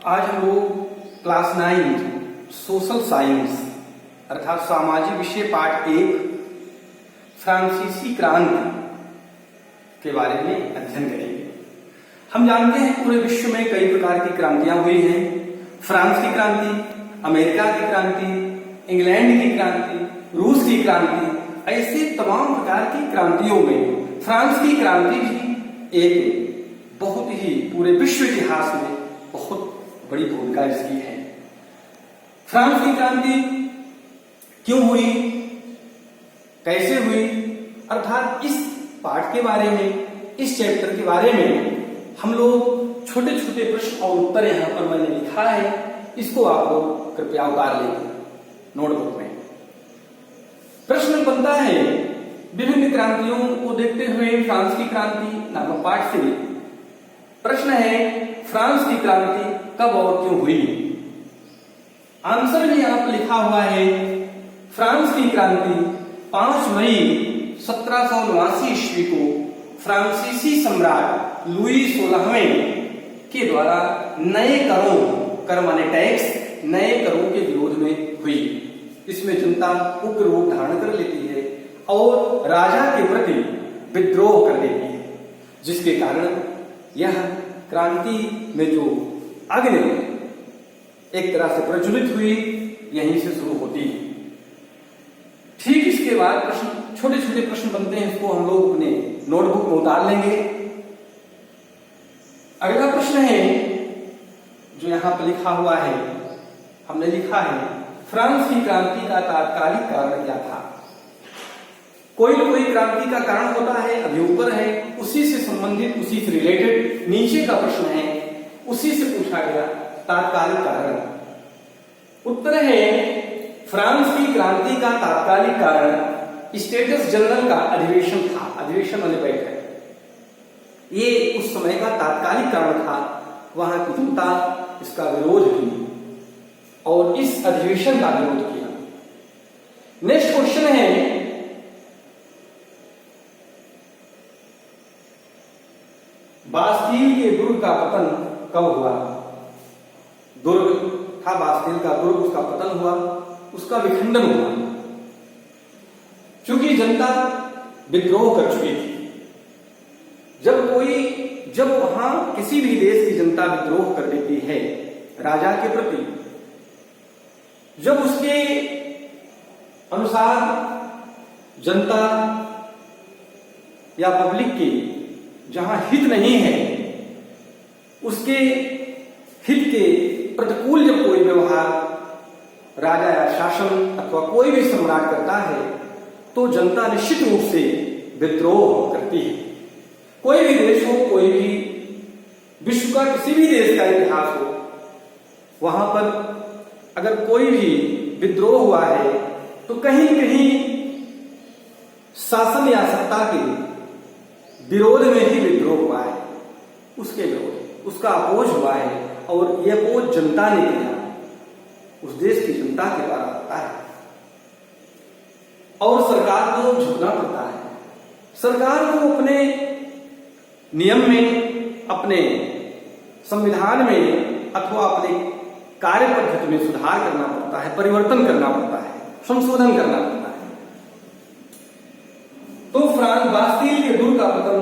आज हम लोग क्लास 9 सोशल साइंस अर्थात सामाजिक विषय पाठ 1 फ्रांसीसी क्रांति के बारे में अध्ययन करेंगे। हम जानते हैं पूरे विश्व में कई प्रकार की क्रांतियां हुई हैं। फ्रांस की क्रांति, अमेरिका की क्रांति, इंग्लैंड की क्रांति, रूस की क्रांति, ऐसे तमाम प्रकार की क्रांतियों में फ्रांस की क्रांति भी एक बहुत ही पूरे विश्व इतिहास में बहुत बड़ी भूमिका इसकी है। फ्रांस की क्रांति क्यों हुई, कैसे हुई, अर्थात इस पाठ के बारे में, इस चैप्टर के बारे में हम लोग छोटे छोटे प्रश्न और उत्तर यहां पर मैंने लिखा है, इसको आप लोग कृपया उतार लेंगे नोटबुक में। प्रश्न बनता है विभिन्न क्रांतियों को देखते हुए फ्रांस की क्रांति नामक पाठ से प्रश्न है फ्रांस की क्रांति कब और क्यों हुई। आंसर भी यहां पर लिखा हुआ है फ्रांस की क्रांति 5 मई 1789 ईस्वी को फ्रांसीसी सम्राट लुई 16वें के द्वारा नए करों, कर माने टैक्स, नए करों के विरोध में हुई। इसमें जनता उग्र रूप धारण कर लेती है और राजा के प्रति विद्रोह कर देती है, जिसके कारण यह क्रांति में जो अग्नि एक तरह से प्रज्वलित हुई, यहीं से शुरू होती है। ठीक इसके बाद प्रश्न, छोटे छोटे प्रश्न बनते हैं, इसको हम लोग अपने नोटबुक में उतार लेंगे। अगला प्रश्न है जो यहां पर लिखा हुआ है, हमने लिखा है फ्रांस की क्रांति का तात्कालिक कारण क्या था। कोई न कोई क्रांति का कारण होता है, अभी ऊपर है, उसी से संबंधित, उसी से रिलेटेड नीचे का प्रश्न है, उसी से पूछा गया तात्कालिक कारण। उत्तर है फ्रांस की क्रांति का तात्कालिक कारण स्टेटस जनरल का अधिवेशन था। अधिवेशन वाले बैठक, ये उस समय का तात्कालिक कारण था। वहां की जनता इसका विरोध की और इस अधिवेशन का विरोध किया। नेक्स्ट क्वेश्चन है बास्टील के दुर्ग का पतन कब हुआ। दुर्ग था बास्टील का दुर्ग, उसका पतन हुआ, उसका विखंडन हुआ, क्योंकि जनता विद्रोह कर चुकी थी। जब वहां किसी भी देश की जनता विद्रोह कर देती है राजा के प्रति, जब उसके अनुसार जनता या पब्लिक के जहां हित नहीं है, उसके हित के प्रतिकूल जब कोई व्यवहार राजा या शासन अथवा कोई भी सम्राट करता है, तो जनता निश्चित रूप से विद्रोह करती है। कोई भी देश हो, कोई भी विश्व का किसी भी देश का इतिहास हो, वहां पर अगर कोई भी विद्रोह हुआ है तो कहीं कहीं शासन या सत्ता के विरोध में ही विद्रोह हुआ है, उसके विरोध, उसका अपोज हुआ है, और यह अपोज जनता ने किया, उस देश की जनता के द्वारा होता है, और सरकार को झुकना पड़ता है। सरकार को अपने नियम में, अपने संविधान में अथवा अपने कार्य पद्धति में सुधार करना पड़ता है, परिवर्तन करना पड़ता है, संशोधन करना पड़ता है। तो फ्रांस बास्टील के दुर्ग का पतन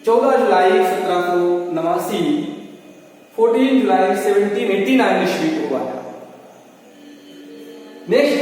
14 जुलाई 1789, 14 जुलाई 1789 ईस्वी को हुआ था। नेक्स्ट,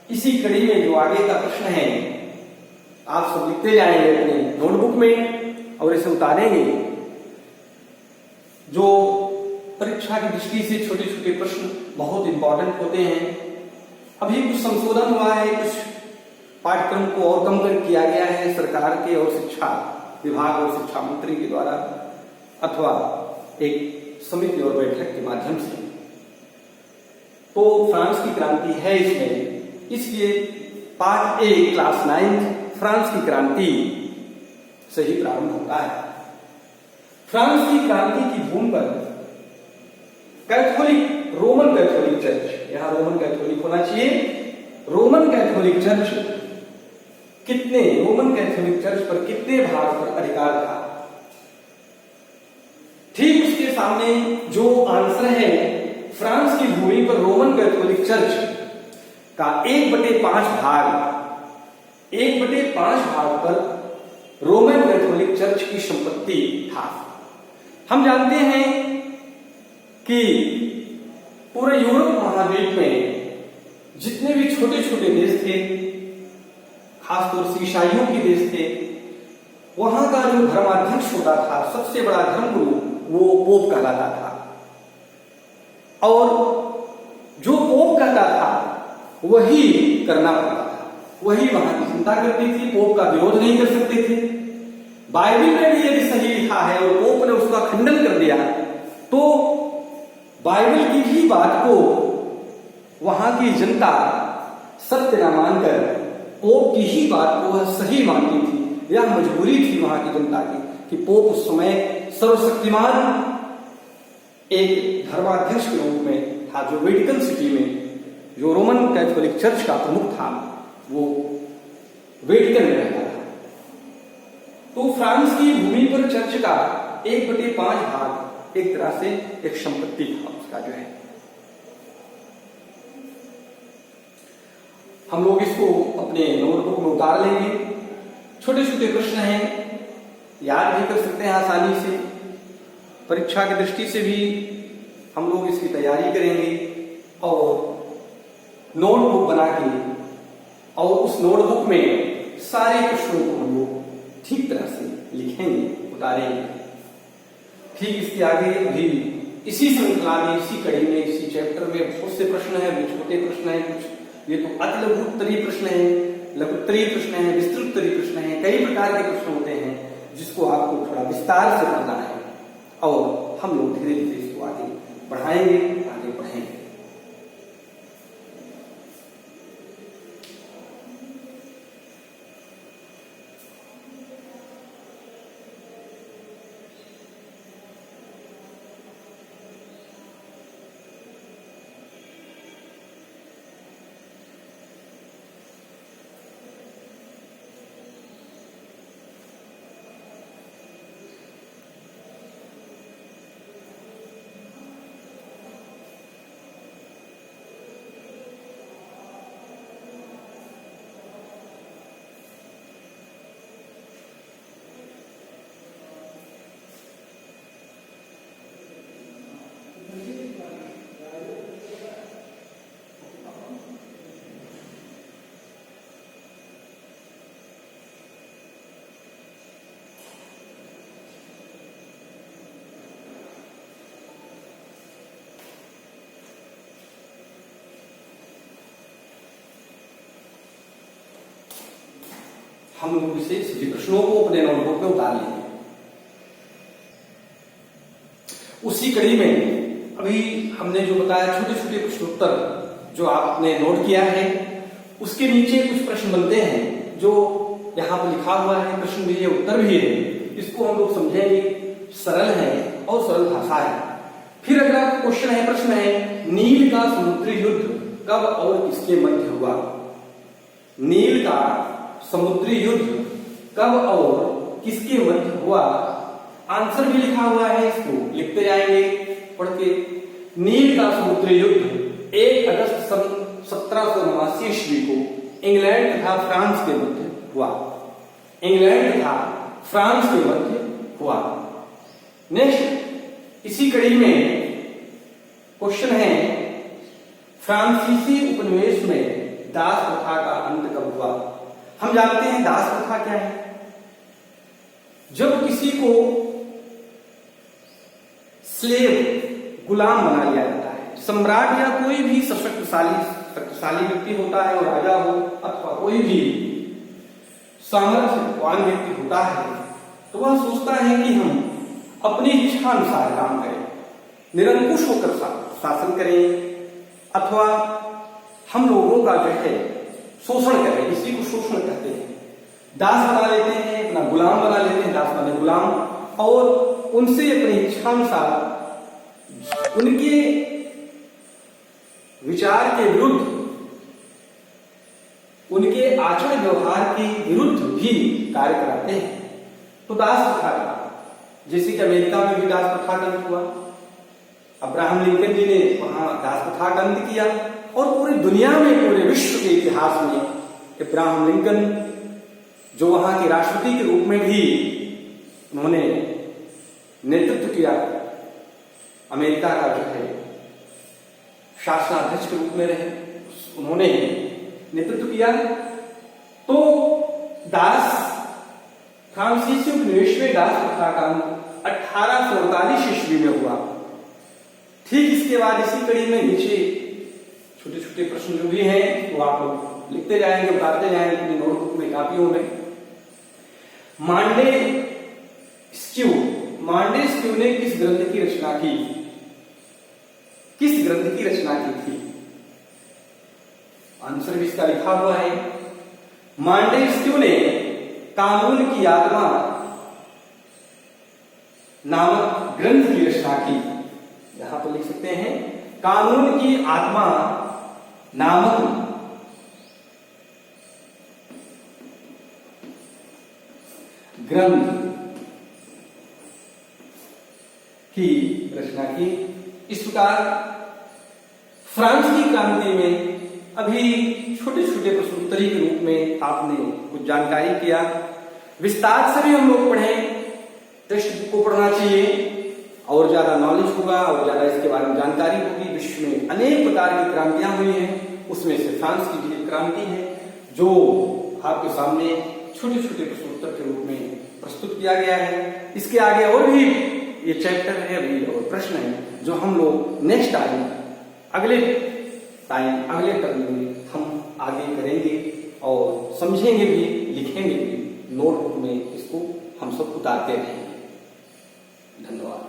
इसी कड़ी में जो आगे का प्रश्न है, आप सब लिखते जाएंगे अपने नोटबुक में और इसे उतारेंगे। जो परीक्षा की दृष्टि से छोटे छोटे प्रश्न बहुत इंपॉर्टेंट होते हैं। अभी कुछ संशोधन हुआ है, कुछ पाठ्यक्रम को और कम किया गया है सरकार के और शिक्षा विभाग और शिक्षा मंत्री के द्वारा अथवा एक समिति और बैठक के माध्यम से। तो फ्रांस की क्रांति है इसमें, इसलिए पाठ 1 क्लास 9 फ्रांस की क्रांति से ही प्रारंभ होता है। फ्रांस की क्रांति की भूमि पर कैथोलिक, रोमन कैथोलिक चर्च, यहां रोमन कैथोलिक होना चाहिए, Roman Catholic church Roman Catholic church पर कितने भाग पर अधिकार था, सामने जो आंसर है, फ्रांस की भूमि पर रोमन कैथोलिक चर्च का 1/5 भाग, 1/5 भाग पर रोमन कैथोलिक चर्च की संपत्ति था। हम जानते हैं कि पूरे यूरोप महाद्वीप में जितने भी छोटे छोटे देश थे, खासतौर से ईसाइयों के देश थे, वहां का जो धर्माध्यक्ष होता था, सबसे बड़ा धर्मगुरु, वो पोप कहलाता था। और जो पोप कहता था वही करना पड़ता था, वही वहां की चिंता करती थी, पोप का विरोध नहीं कर सकते थे। बाइबल में भी यदि सही लिखा है और पोप ने उसका खंडन कर दिया तो बाइबल की भी बात को वहां की जनता सत्य न मानकर पोप की ही बात को वह सही मानती थी। यह मजबूरी थी वहां की जनता की कि पोप उस समय सर्वशक्तिमान एक धर्माध्यक्ष के रूप में था, जो वेटिकन सिटी में, जो रोमन कैथोलिक चर्च का प्रमुख था, वो वेटिकन में रहता था। तो फ्रांस की भूमि पर चर्च का 1/5 भाग एक तरह से एक संपत्ति था उसका जो है। हम लोग इसको अपने नोटबुक में उतार लेंगे। छोटे छोटे प्रश्न हैं, याद भी कर सकते हैं आसानी से। परीक्षा की दृष्टि से भी हम लोग इसकी तैयारी करेंगे और नोटबुक बना के और उस नोटबुक में सारे प्रश्नों को हम लोग ठीक तरह से लिखेंगे, उतारेंगे। ठीक इसके आगे अभी इसी श्रृंखला में, इसी कड़ी में, इसी चैप्टर में बहुत से प्रश्न हैं, कुछ छोटे प्रश्न हैं, कुछ ये तो अति लघु उत्तरीय प्रश्न है, लघु उत्तरीय प्रश्न है, विस्तृत उत्तरीय प्रश्न है, कई प्रकार के प्रश्न होते हैं जिसको आपको थोड़ा विस्तार से पढ़ना है और हम लोग धीरे धीरे इसको आगे बढ़ाएंगे, आगे बढ़ेंगे। हम लोग इसे सभी प्रश्नों को अपने नोटबुक में उतार लेंगे। उसी कड़ी में अभी हमने जो बताया छोटे छोटे प्रश्नोत्तर जो आपने नोट किया है, उसके नीचे कुछ प्रश्न बनते हैं जो यहाँ पर लिखा हुआ है, प्रश्न भी है, उत्तर भी है। इसको हम लोग समझेंगे, सरल है और सरल भाषा है। फिर अगला क्वेश्चन है, प्रश्न है, नील का समुद्री युद्ध कब और किसके मध्य हुआ? नील का समुद्री युद्ध कब और किसके मध्य हुआ? आंसर भी लिखा हुआ है, इसको लिखते जाएंगे पढ़ के। नील का समुद्री युद्ध 1 अगस्त सन 1789 ईस्वी को इंग्लैंड तथा फ्रांस के मध्य हुआ। इंग्लैंड तथा फ्रांस के मध्य हुआ। नेक्स्ट इसी कड़ी में क्वेश्चन है, फ्रांसीसी उपनिवेश में दास प्रथा का अंत कब हुआ? हम जानते हैं दास प्रथा क्या है। जब किसी को स्लेव, गुलाम बना लिया जाता है, सम्राट या कोई भी शक्तिशाली व्यक्ति होता है, और राजा हो अथवा कोई भी सामर्थ्यवान व्यक्ति होता है, तो वह सोचता है कि हम अपनी इच्छा अनुसार काम करें, निरंकुश होकर शासन करें, अथवा हम लोगों का जो है शोषण करें। इसी को शोषण कहते हैं। दास बना लेते हैं, अपना गुलाम बना लेते हैं, दास बने गुलाम, और उनसे अपनी इच्छानुसार उनके विचार के विरुद्ध, उनके आचरण व्यवहार के विरुद्ध भी कार्य कराते हैं। तो दास प्रथा का, जैसे कि अमेरिका में भी दास प्रथा का हुआ, अब्राहम लिंकन जी ने वहां दास प्रथा का अंत किया और पूरी दुनिया में, पूरे विश्व के इतिहास में अब्राहम लिंकन जो वहां के राष्ट्रपति के रूप में भी उन्होंने नेतृत्व किया, अमेरिका का जो है शासनाध्यक्ष के रूप में रहे, उन्होंने नेतृत्व किया। तो दास फ्रांसीसी उपनिवेश में दास प्रथा का 1839 ईस्वी में हुआ। ठीक इसके बाद इसी कड़ी में नीचे छोटे छोटे प्रश्न जो भी हैं वो आप लोग लिखते जाएंगे, बताते जाएंगे अपनी नोटबुक में, कापियों में। मांडे स्क्यू ने किस ग्रंथ की रचना की? किस ग्रंथ की रचना की थी? आंसर भी इसका लिखा हुआ है। मांडे स्क्यू ने कानून की आत्मा नामक ग्रंथ की रचना की। यहां पर लिख सकते हैं कानून की आत्मा नामक ग्रंथ की रचना की। इस प्रकार फ्रांस की क्रांति में अभी छोटे छोटे प्रश्नोत्तरी के रूप में आपने कुछ जानकारी किया। विस्तार से भी हम लोग पढ़ें, टेक्स्ट बुक को पढ़ना चाहिए और ज्यादा नॉलेज होगा और ज्यादा इसके बारे में जानकारी होगी। विश्व में अनेक प्रकार की क्रांतियां हुई हैं, उसमें से फ्रांस की भी क्रांति है जो आपके सामने छोटे छोटे प्रश्नोत्तर के रूप में प्रस्तुत किया गया है। इसके आगे और भी ये चैप्टर है अभी और प्रश्न है जो हम लोग नेक्स्ट टाइम अगले टर्म में हम आगे करेंगे और समझेंगे भी, लिखेंगे भी, नोटबुक में इसको हम सब उतारते रहेंगे। धन्यवाद।